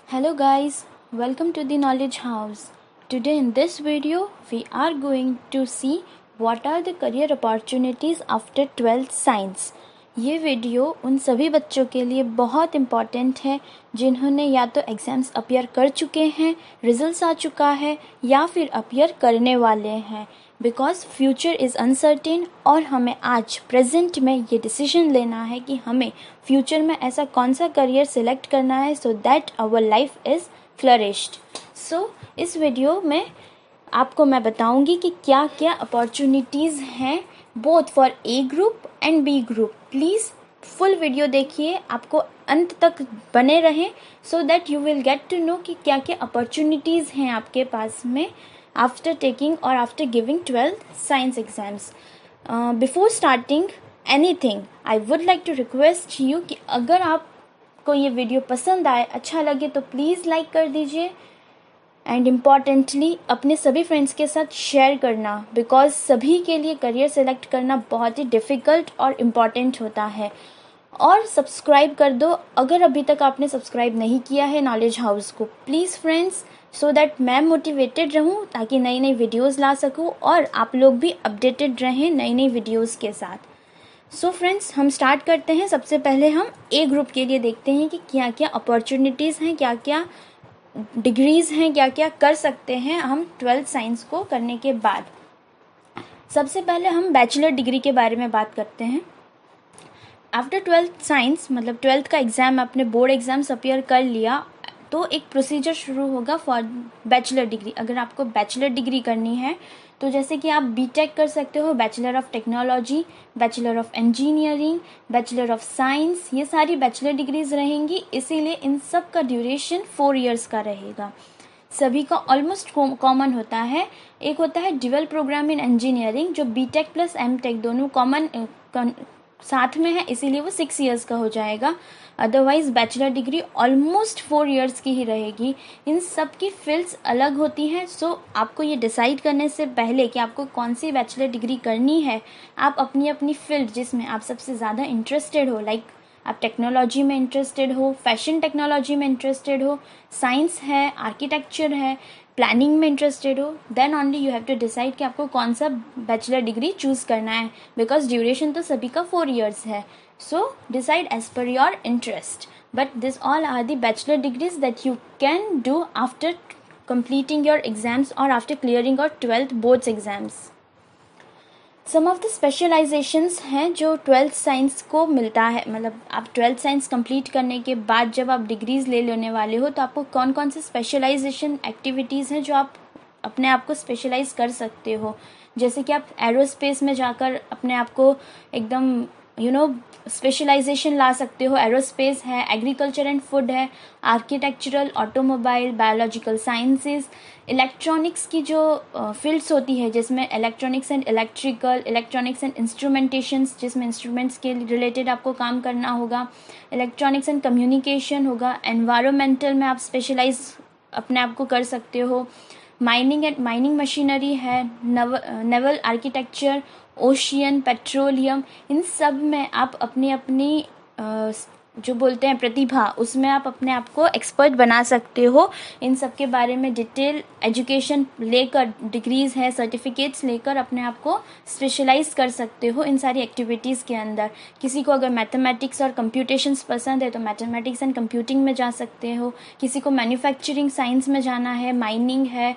Hello guys, welcome to the Knowledge House. Today in this video, we are going to see what are the career opportunities after 12th science. ये video उन सभी बच्चों के लिए बहुत important है जिन्होंने या तो एग्ज़ाम्स अपीयर कर चुके हैं, रिजल्ट्स आ चुका है या फिर अपीयर करने वाले हैं बिकॉज फ्यूचर इज़ अनसर्टेन और हमें आज प्रेजेंट में ये डिसीजन लेना है कि हमें फ्यूचर में ऐसा कौन सा करियर सिलेक्ट करना है so that our life is flourished. So इस वीडियो में आपको मैं बताऊंगी कि क्या क्या अपॉर्चुनिटीज़ हैं both for A group and B group. Please full video देखिए, आपको अंत तक बने रहें so that you will get to know कि क्या क्या अपॉर्चुनिटीज़ हैं आपके पास में after taking or after giving 12th science exams. Before starting anything, I would like to request you कि अगर आपको ये वीडियो पसंद आए, अच्छा लगे तो प्लीज़ लाइक कर दीजिए एंड इम्पॉर्टेंटली अपने सभी फ्रेंड्स के साथ शेयर करना बिकॉज सभी के लिए करियर सेलेक्ट करना बहुत ही डिफ़िकल्ट और इम्पॉर्टेंट होता है. और सब्सक्राइब कर दो अगर अभी तक आपने सब्सक्राइब नहीं किया है नॉलेज हाउस को, प्लीज़ फ्रेंड्स, सो दैट मैं मोटिवेटेड रहूं ताकि नई नई वीडियोस ला सकूं और आप लोग भी अपडेटेड रहें नई नई वीडियोस के साथ. सो फ्रेंड्स, हम स्टार्ट करते हैं. सबसे पहले हम ए ग्रुप के लिए देखते हैं कि क्या क्या अपॉर्चुनिटीज़ हैं, क्या क्या डिग्रीज़ हैं, क्या क्या कर सकते हैं हम 12th साइंस को करने के बाद. सबसे पहले हम बैचलर डिग्री के बारे में बात करते हैं. आफ्टर 12th साइंस मतलब 12th का एग्ज़ाम, आपने बोर्ड एग्ज़ाम्स अपीयर कर लिया तो एक प्रोसीजर शुरू होगा फॉर बैचलर डिग्री. अगर आपको बैचलर डिग्री करनी है तो जैसे कि आप बीटेक कर सकते हो, bachelor of technology, bachelor of engineering, bachelor of science, ये सारी बैचलर डिग्रीज रहेंगी. इसीलिए इन सब का ड्यूरेशन 4 इयर्स का रहेगा. सभी का ऑलमोस्ट कॉमन होता है. एक होता है ड्यूअल प्रोग्राम इन इंजीनियरिंग जो बीटेक प्लस एमटेक दोनों कॉमन साथ में है, इसीलिए वो 6 इयर्स का हो जाएगा. Otherwise bachelor degree almost 4 years की ही रहेगी. इन सब की फील्ड्स अलग होती हैं. सो आपको ये डिसाइड करने से पहले कि आपको कौन सी बैचलर डिग्री करनी है, आप अपनी अपनी फील्ड जिसमें आप सबसे ज़्यादा इंटरेस्टेड हो, लाइक आप टेक्नोलॉजी में इंटरेस्टेड हो, फैशन टेक्नोलॉजी में इंटरेस्टेड हो, साइंस है, आर्किटेक्चर है, प्लानिंग में इंटरेस्टेड हो, then only you have to decide कि आपको कौन सा बैचलर डिग्री चूज़ करना है बिकॉज ड्यूरेशन तो सभी का 4 इयर्स है. So decide as per your interest. But this all are the bachelor degrees that you can do after completing your exams or after clearing your 12th boards exams. Some of the specializations हैं जो 12th science को मिलता है. मतलब आप 12th science complete करने के बाद जब आप डिग्रीज ले लेने वाले हो तो आपको कौन कौन से स्पेशलाइजेशन एक्टिविटीज़ हैं जो आप अपने आप को स्पेशलाइज कर सकते हो. जैसे कि आप एरोस्पेस में जाकर अपने आप को एकदम स्पेशलाइजेशन ला सकते हो. एरोस्पेस है, एग्रीकल्चर एंड फूड है, architectural, automobile, biological sciences, electronics की जो फील्ड्स होती है जिसमें electronics and electrical, electronics and instrumentations जिसमें इंस्ट्रूमेंट्स के रिलेटेड आपको काम करना होगा, इलेक्ट्रॉनिक्स एंड कम्युनिकेशन होगा, एनवायरमेंटल में आप स्पेशलाइज अपने आप को कर सकते हो, माइनिंग एंड माइनिंग मशीनरी है, नेवल आर्किटेक्चर, ओशियन, पेट्रोलियम, इन सब में आप अपनी अपनी जो बोलते हैं प्रतिभा, उसमें आप अपने आप को एक्सपर्ट बना सकते हो. इन सब के बारे में डिटेल एजुकेशन लेकर, डिग्रीज है, सर्टिफिकेट्स लेकर अपने आप को स्पेशलाइज कर सकते हो इन सारी एक्टिविटीज़ के अंदर. किसी को अगर मैथमेटिक्स और कंप्यूटेशंस पसंद है तो मैथमेटिक्स एंड कंप्यूटिंग में जा सकते हो. किसी को मैन्युफैक्चरिंग साइंस में जाना है, माइनिंग है,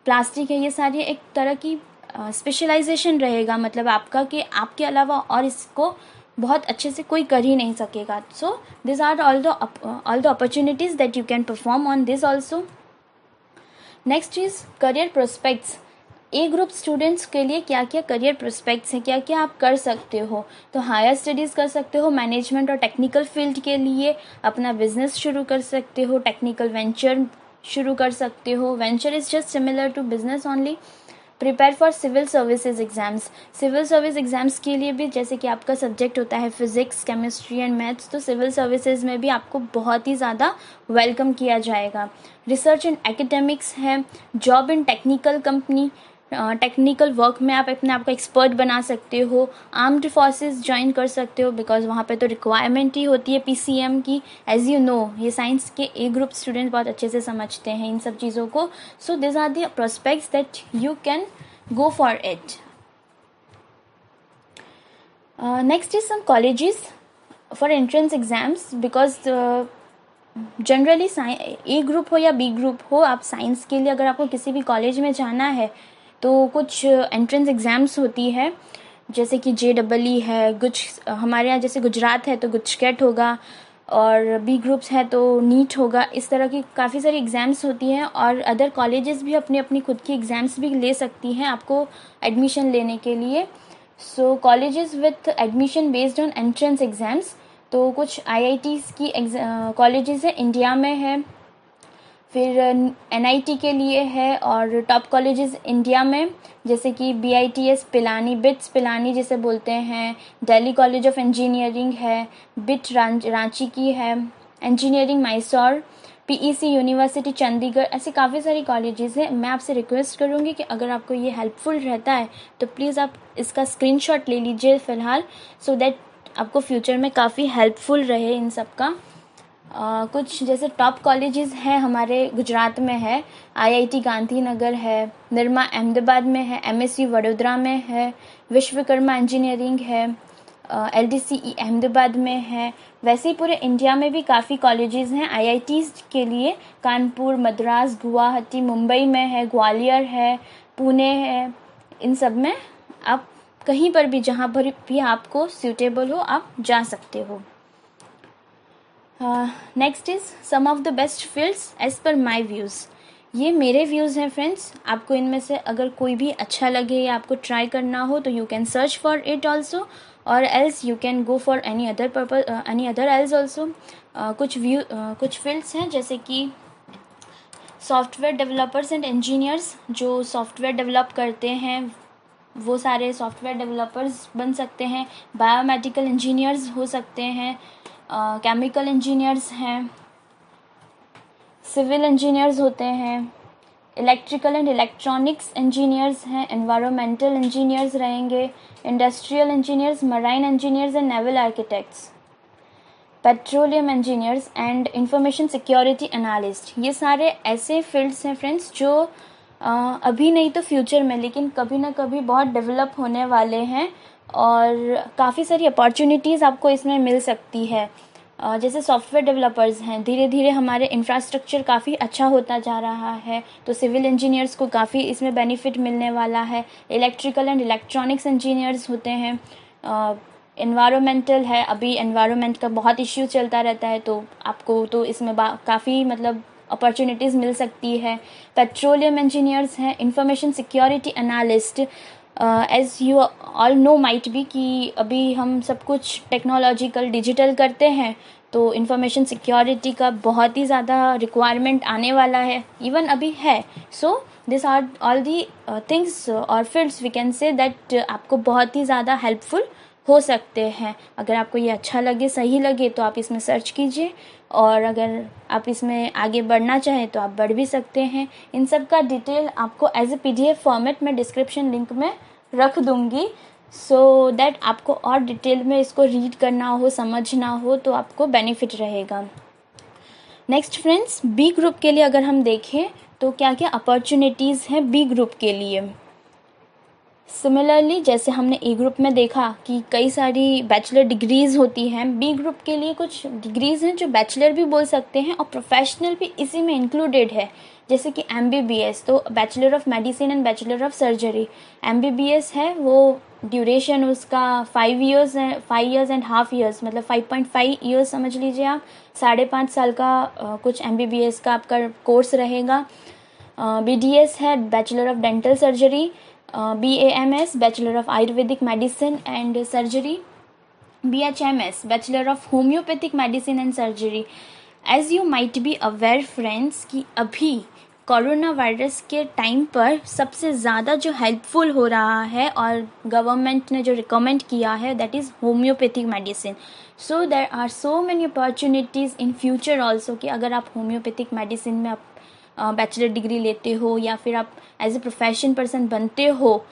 प्लास्टिक है, ये सारी एक तरह की स्पेशलाइजेशन रहेगा. मतलब आपका कि आपके अलावा और इसको बहुत अच्छे से कोई कर ही नहीं सकेगा. So this are all the opportunities that you can perform on this also. Next is career prospects. A group students के लिए क्या क्या करियर प्रोस्पेक्ट्स हैं, क्या क्या आप कर सकते हो. तो हायर स्टडीज़ कर सकते हो, मैनेजमेंट और टेक्निकल फील्ड के लिए अपना बिजनेस शुरू कर सकते हो, टेक्निकल वेंचर शुरू कर सकते हो. Venture is just similar to business only. Prepare for civil services exams. Civil service exams के लिए भी जैसे कि आपका सब्जेक्ट होता है फिज़िक्स, केमिस्ट्री एंड मैथ्स, तो सिविल सर्विसेज में भी आपको बहुत ही ज़्यादा वेलकम किया जाएगा. रिसर्च एंड एकेडमिक्स है, job in technical company, technical work में आप अपने आप को एक्सपर्ट बना सकते हो, आर्म्ड फोर्सेस ज्वाइन कर सकते हो, बिकॉज वहाँ पे तो रिक्वायरमेंट ही होती है PCM की। एज यू नो, ये साइंस के ए ग्रुप स्टूडेंट बहुत अच्छे से समझते हैं इन सब चीज़ों को। So this are the prospects that you can go for it. Next is some colleges for entrance exams, because generally A group हो या बी ग्रुप हो, आप साइंस के लिए अगर आपको किसी भी कॉलेज में जाना है तो कुछ एंट्रेंस एग्ज़ाम्स होती है, जैसे कि JEE है, कुछ हमारे यहाँ जैसे गुजरात है तो गुजकेट होगा, और बी ग्रुप्स है तो नीट होगा। इस तरह की काफ़ी सारी एग्ज़ाम्स होती हैं, और अदर कॉलेजेस भी अपनी अपनी खुद की एग्ज़ाम्स भी ले सकती हैं आपको एडमिशन लेने के लिए। So colleges with admission based on entrance exams, तो कुछ IITs की कॉलेजेस है इंडिया में है, फिर NIT के लिए है, और टॉप कॉलेजेस इंडिया में जैसे कि BITS पिलानी, बिट्स पिलानी जिसे बोलते हैं, दिल्ली कॉलेज ऑफ इंजीनियरिंग है, बिट रांची की है, engineering Mysore, PEC university Chandigarh, ऐसी काफ़ी सारी कॉलेजेस हैं। मैं आपसे रिक्वेस्ट करूँगी कि अगर आपको ये हेल्पफुल रहता है तो प्लीज़ आप इसका स्क्रीनशॉट ले लीजिए फ़िलहाल, सो दैट आपको फ्यूचर में काफ़ी हेल्पफुल रहे इन सब का। कुछ जैसे टॉप कॉलेजेस हैं हमारे गुजरात में है, IIT गांधीनगर है, निर्मा अहमदाबाद में है, MSU वडोदरा में है, विश्वकर्मा इंजीनियरिंग है, LDCE अहमदाबाद में है। वैसे ही पूरे इंडिया में भी काफ़ी कॉलेजेस हैं IITs के लिए, कानपुर, मद्रास, गुवाहाटी, मुंबई में है, ग्वालियर है, पुणे है। इन सब में आप कहीं पर भी, जहाँ पर भी आपको सूटेबल हो, आप जा सकते हो। Next is some of the best fields as per my views. ये मेरे व्यूज़ हैं फ्रेंड्स, आपको इनमें से अगर कोई भी अच्छा लगे या आपको ट्राई करना हो तो you can search for it also, और else you can go for any other else also. कुछ फील्ड्स हैं जैसे कि सॉफ्टवेयर डेवलपर्स एंड इंजीनियर्स, जो सॉफ्टवेयर डेवलप करते हैं वो सारे सॉफ्टवेयर डेवलपर्स बन सकते हैं। बायोमेडिकल इंजीनियर्स हो सकते हैं, केमिकल इंजीनियर्स हैं, सिविल इंजीनियर्स होते हैं, इलेक्ट्रिकल एंड इलेक्ट्रॉनिक्स इंजीनियर्स हैं, एनवायरमेंटल इंजीनियर्स रहेंगे, industrial engineers, marine engineers and naval architects, petroleum engineers and information security analyst. ये सारे ऐसे फील्ड्स हैं फ्रेंड्स जो अभी नहीं तो फ्यूचर में, लेकिन कभी ना कभी बहुत डेवलप होने वाले हैं, और काफ़ी सारी अपॉर्चुनिटीज़ आपको इसमें मिल सकती है। जैसे सॉफ्टवेयर डेवलपर्स हैं, धीरे धीरे हमारे इंफ्रास्ट्रक्चर काफ़ी अच्छा होता जा रहा है, तो सिविल इंजीनियर्स को काफ़ी इसमें बेनिफिट मिलने वाला है। इलेक्ट्रिकल एंड इलेक्ट्रॉनिक्स इंजीनियर्स होते हैं, एनवायरमेंटल है, अभी एनवायरनमेंट का बहुत इश्यू चलता रहता है, तो आपको तो इसमें काफ़ी मतलब अपॉर्चुनिटीज़ मिल सकती है। पेट्रोलियम इंजीनियर्स हैं, information security analyst, as you all know might be कि अभी हम सब कुछ टेक्नोलॉजिकल डिजिटल करते हैं, तो इंफॉर्मेशन सिक्योरिटी का बहुत ही ज़्यादा रिक्वायरमेंट आने वाला है, इवन अभी है। So this are all the things और fields we can say that आपको बहुत ही ज़्यादा हेल्पफुल हो सकते हैं। अगर आपको ये अच्छा लगे, सही लगे, तो आप इसमें सर्च कीजिए, और अगर आप इसमें आगे बढ़ना चाहें तो आप बढ़ भी सकते हैं। इन सब का डिटेल आपको एज ए PDF फॉर्मेट में डिस्क्रिप्शन लिंक में रख दूंगी, सो दैट आपको और डिटेल में इसको रीड करना हो, समझना हो, तो आपको बेनिफिट रहेगा। नेक्स्ट फ्रेंड्स, बी ग्रुप के लिए अगर हम देखें तो क्या क्या अपॉर्चुनिटीज़ हैं बी ग्रुप के लिए। सिमिलरली जैसे हमने ए ग्रुप में देखा कि कई सारी बैचलर डिग्रीज़ होती हैं, बी ग्रुप के लिए कुछ डिग्रीज़ हैं जो बैचलर भी बोल सकते हैं और प्रोफेशनल भी इसी में इंक्लूडेड है। जैसे कि MBBS, तो bachelor of medicine and bachelor of surgery. MBBS है, वो ड्यूरेशन उसका 5 इयर्स है, 5 इयर्स एंड हाफ इयर्स, मतलब 5.5 इयर्स समझ लीजिए आप, 5.5 साल का कुछ MBBS का आपका कोर्स रहेगा। BDS है, bachelor of dental surgery. BAMS, bachelor of Ayurvedic medicine and surgery. BHMS, bachelor of homeopathic medicine and surgery. As you might be aware friends कि अभी कोरोना वायरस के टाइम पर सबसे ज़्यादा जो हेल्पफुल हो रहा है और गवर्नमेंट ने जो रिकमेंड किया है, that is homeopathic medicine. So there are so many opportunities in future also कि अगर आप होम्योपैथिक मेडिसिन में आप बैचलर डिग्री लेते हो या फिर आप एज ए प्रोफेशन पर्सन बनते हो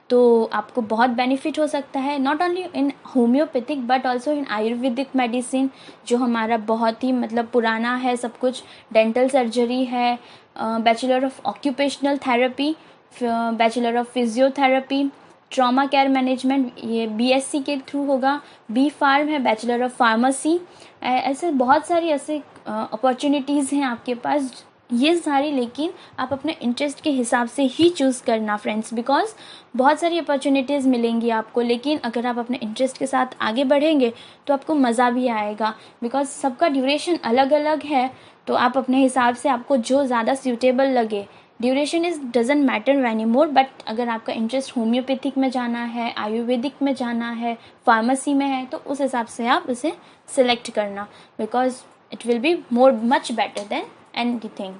तो आपको बहुत बेनिफिट हो सकता है, not only in homeopathic but also in Ayurvedic medicine जो हमारा बहुत ही मतलब पुराना है सब कुछ, डेंटल सर्जरी है, bachelor of occupational therapy, bachelor of physiotherapy, trauma care management ये बीएससी के थ्रू होगा, बी फार्म है, बैचलर ऑफ फार्मेसी, ऐसे बहुत सारी ऐसे अपॉर्चुनिटीज़ हैं आपके पास ये सारी, लेकिन आप अपने इंटरेस्ट के हिसाब से ही चूज़ करना फ्रेंड्स, बिकॉज बहुत सारी अपॉर्चुनिटीज़ मिलेंगी आपको, लेकिन अगर आप अपने इंटरेस्ट के साथ आगे बढ़ेंगे तो आपको मज़ा भी आएगा, बिकॉज सबका ड्यूरेशन अलग अलग है। तो आप अपने हिसाब से आपको जो ज़्यादा सूटेबल लगे, duration is doesn't matter any more, but अगर आपका इंटरेस्ट होम्योपैथिक में जाना है, आयुर्वेदिक में जाना है, फार्मेसी में है, तो उस हिसाब से आप उसे सिलेक्ट करना, because it will be more much better than anything.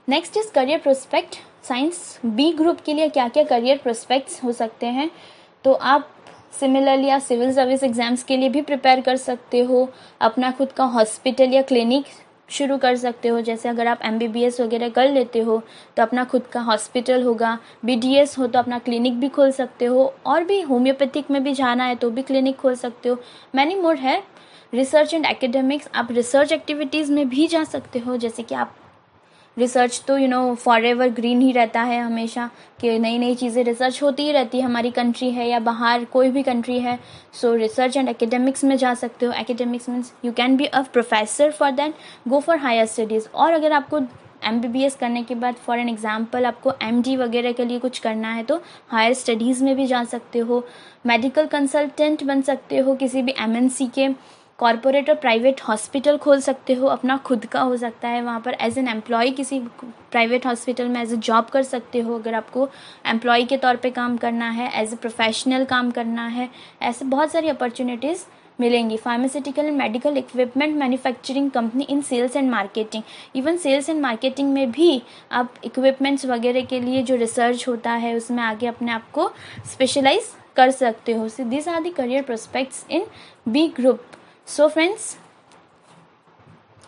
Next is career prospect. Science B group के लिए क्या क्या करियर प्रोस्पेक्ट्स हो सकते हैं, तो आप सिमिलरली आप सिविल सर्विस एग्जाम्स के लिए भी प्रिपेयर कर सकते हो, अपना खुद का हॉस्पिटल या क्लिनिक शुरू कर सकते हो, जैसे अगर आप MBBS वगैरह कर लेते हो तो अपना खुद का हॉस्पिटल होगा, BDS हो तो अपना क्लिनिक भी खोल सकते हो, और भी होम्योपैथिक में भी जाना है तो भी क्लिनिक खोल सकते हो, मैनी मोर है। रिसर्च एंड एकेडमिक्स, आप रिसर्च एक्टिविटीज़ में भी जा सकते हो, जैसे कि आप रिसर्च तो फॉर एवर ग्रीन ही रहता है हमेशा, कि नई नई चीज़ें रिसर्च होती ही रहती है, हमारी कंट्री है या बाहर कोई भी कंट्री है, सो रिसर्च एंड एकेडमिक्स में जा सकते हो। Academics means you can be a professor, for that go for higher studies. और अगर आपको MBBS करने के बाद फॉर एन एग्जाम्पल आपको MD वगैरह के लिए कुछ करना है तो हायर स्टडीज़ में भी जा सकते हो। मेडिकल कंसल्टेंट बन सकते हो, किसी भी MNC के कॉरपोरेट और प्राइवेट हॉस्पिटल खोल सकते हो, अपना खुद का हो सकता है, वहाँ पर एज एन एम्प्लॉय किसी प्राइवेट हॉस्पिटल में एज ए जॉब कर सकते हो, अगर आपको एम्प्लॉय के तौर पे काम करना है, एज ए प्रोफेशनल काम करना है, ऐसे बहुत सारी अपॉर्चुनिटीज़ मिलेंगी। Pharmaceutical and medical equipment manufacturing company in sales and marketing, even sales and marketing में भी आप इक्विपमेंट्स वगैरह के लिए जो रिसर्च होता है उसमें आगे अपने आप को स्पेशलाइज कर सकते हो। So this are the career prospects in B group. So friends,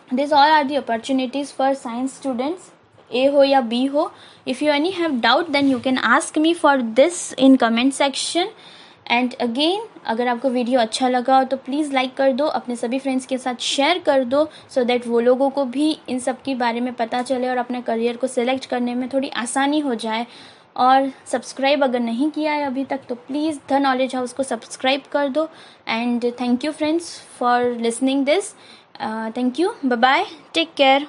these all are the opportunities for science students, A हो या B हो. If you any have doubt then you can ask me for this in comment section. And again, अगर आपको video अच्छा लगा हो तो please like कर दो, अपने सभी फ्रेंड्स के साथ शेयर कर दो, सो दैट वो लोगों को भी इन सब के बारे में पता चले और अपने करियर को सिलेक्ट करने में थोड़ी आसानी हो जाए। और सब्सक्राइब अगर नहीं किया है अभी तक तो प्लीज़ द नॉलेज हाउस को सब्सक्राइब कर दो। And thank you friends for listening this. Thank you, bye bye, take care.